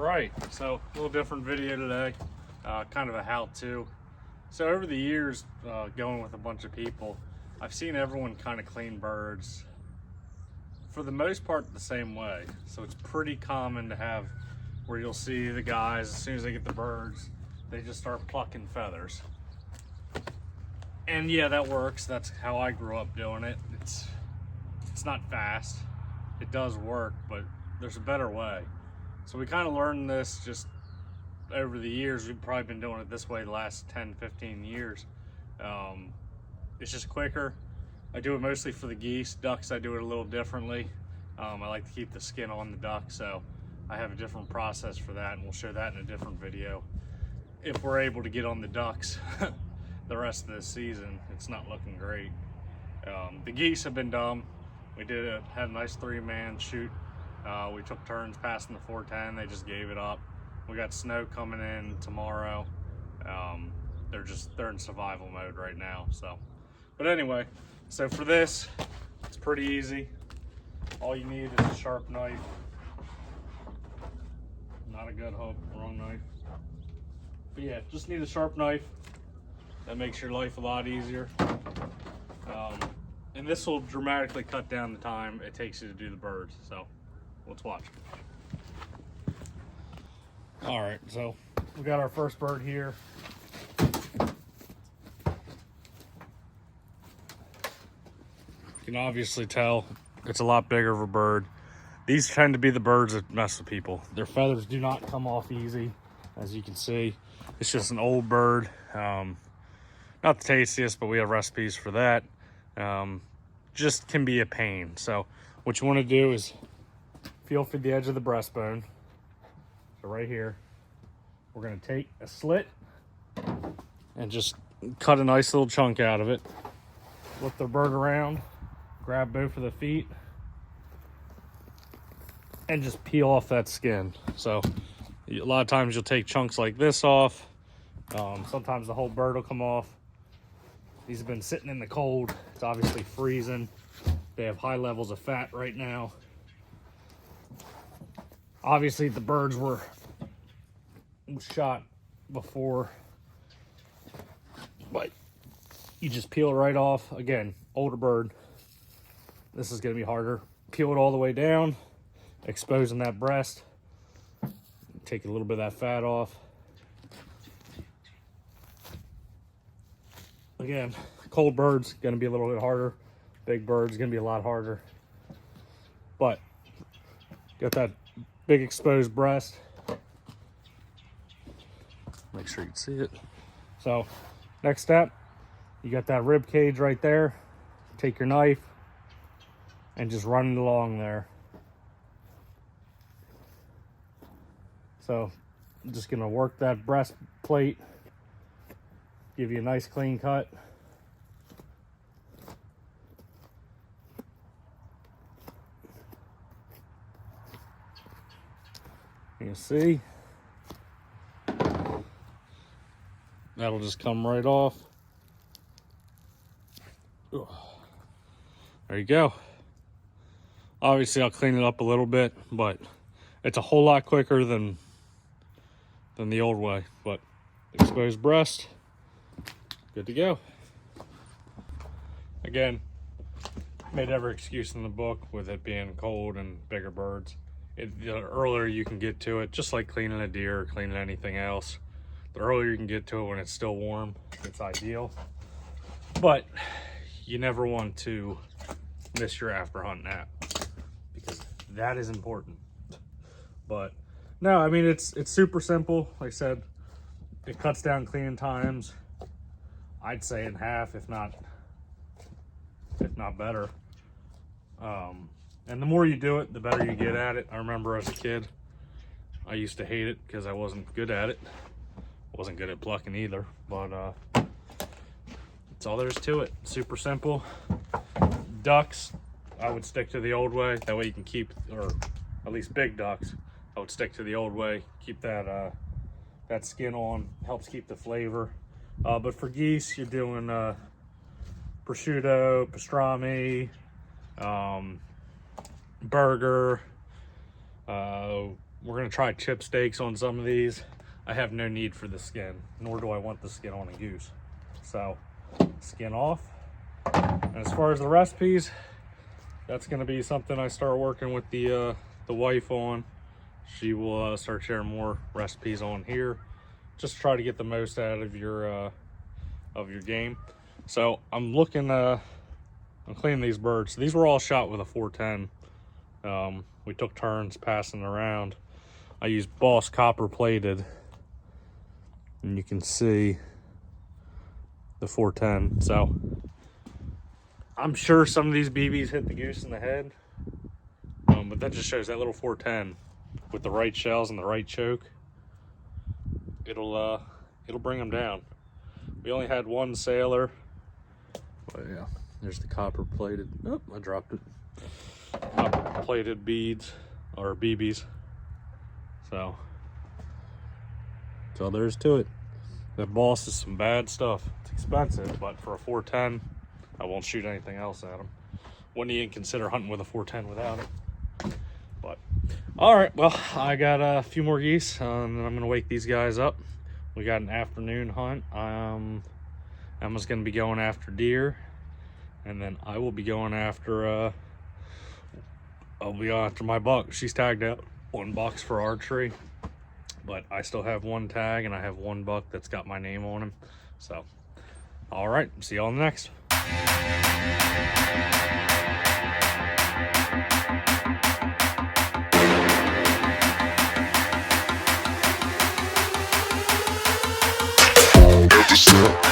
Alright, so a little different video today, kind of a how-to. So over the years, going with a bunch of people, I've seen everyone kind of clean birds, for the most part, the same way. So it's pretty common to have where you'll see the guys, as soon as they get the birds, they just start plucking feathers. And yeah, that works. That's how I grew up doing it. It's not fast. It does work, but there's a better way. So we kind of learned this just over the years. We've probably been doing it this way the last 10, 15 years. It's just quicker. I do it mostly for the geese. Ducks, I do it a little differently. I like to keep the skin on the duck, so I have a different process for that, and we'll show that in a different video. If we're able to get on the ducks the rest of this season, it's not looking great. The geese have been dumb. We had a nice 3-man shoot. We took turns passing the 410. They just gave it up. We got snow coming in tomorrow. They're in survival mode right now. So, but anyway, so for this, it's pretty easy. All you need is a sharp knife. Not a good hook, wrong knife. But yeah, just need a sharp knife. That makes your life a lot easier. And this will dramatically cut down the time it takes you to do the birds. So let's watch. All right, so we got our first bird here. You can obviously tell it's a lot bigger of a bird. These tend to be the birds that mess with people. Their feathers do not come off easy, as you can see. It's just an old bird. Not the tastiest, but we have recipes for that. Just can be a pain. So what you want to do is feel for the edge of the breastbone. So right here, we're going to take a slit and just cut a nice little chunk out of it. Flip the bird around, grab both of the feet, and just peel off that skin. So a lot of times you'll take chunks like this off. Sometimes the whole bird will come off. These have been sitting in the cold. It's obviously freezing. They have high levels of fat right now. Obviously the birds were shot before, but you just peel it right off. Again, older bird. This is gonna be harder. Peel it all the way down, exposing that breast. Take a little bit of that fat off. Again, cold bird's gonna be a little bit harder. Big bird's gonna be a lot harder. But got that big exposed breast. Make sure you can see it. So next step, you got that rib cage right there. Take your knife and just run it along there. So I'm just gonna work that breastplate, give you a nice clean cut. You see, that'll just come right off. Ugh. There you go. Obviously I'll clean it up a little bit, but it's a whole lot quicker than the old way. But exposed breast, good to go. Again, made every excuse in the book with it being cold and bigger birds. The earlier you can get to it, just like cleaning a deer or cleaning anything else, the earlier you can get to it when it's still warm, it's ideal. But you never want to miss your after hunt nap, because that is important. But no, I mean, it's super simple. Like I said, it cuts down cleaning times, I'd say in half, if not better. And the more you do it, the better you get at it. I remember as a kid, I used to hate it because I wasn't good at it. Wasn't good at plucking either, but that's all there is to it. Super simple. Ducks, I would stick to the old way. That way you can keep, or at least big ducks, I would stick to the old way. Keep that that skin on, helps keep the flavor. But for geese, you're doing prosciutto, pastrami, burger, We're gonna try chip steaks on some of these. I have no need for the skin, nor do I want the skin on a goose. So, skin off. And as far as the recipes, that's gonna be something I start working with the wife on. She will start sharing more recipes on here. Just try to get the most out of your game. So I'm looking, I'm cleaning these birds. These were all shot with a 410. We took turns passing around. I used Boss copper plated, and you can see the 410. So I'm sure some of these BBs hit the goose in the head, but that just shows that little 410 with the right shells and the right choke, it'll bring them down. We only had one sailor. Oh yeah, there's the copper plated. Oh, I dropped it. Copper plated beads or BBs. So that's all there is to it. That Boss is some bad stuff. It's expensive, but for a 410, I won't shoot anything else at them. Wouldn't even consider hunting with a 410 without it. But all right, well, I got a few more geese, and I'm gonna wake these guys up. We got an afternoon hunt. Emma's gonna be going after deer, and then I will be going after I'll be going after my buck. She's tagged out 1 box for archery, but I still have 1 tag, and I have 1 buck that's got my name on him. So all right, see y'all in the next. Stop.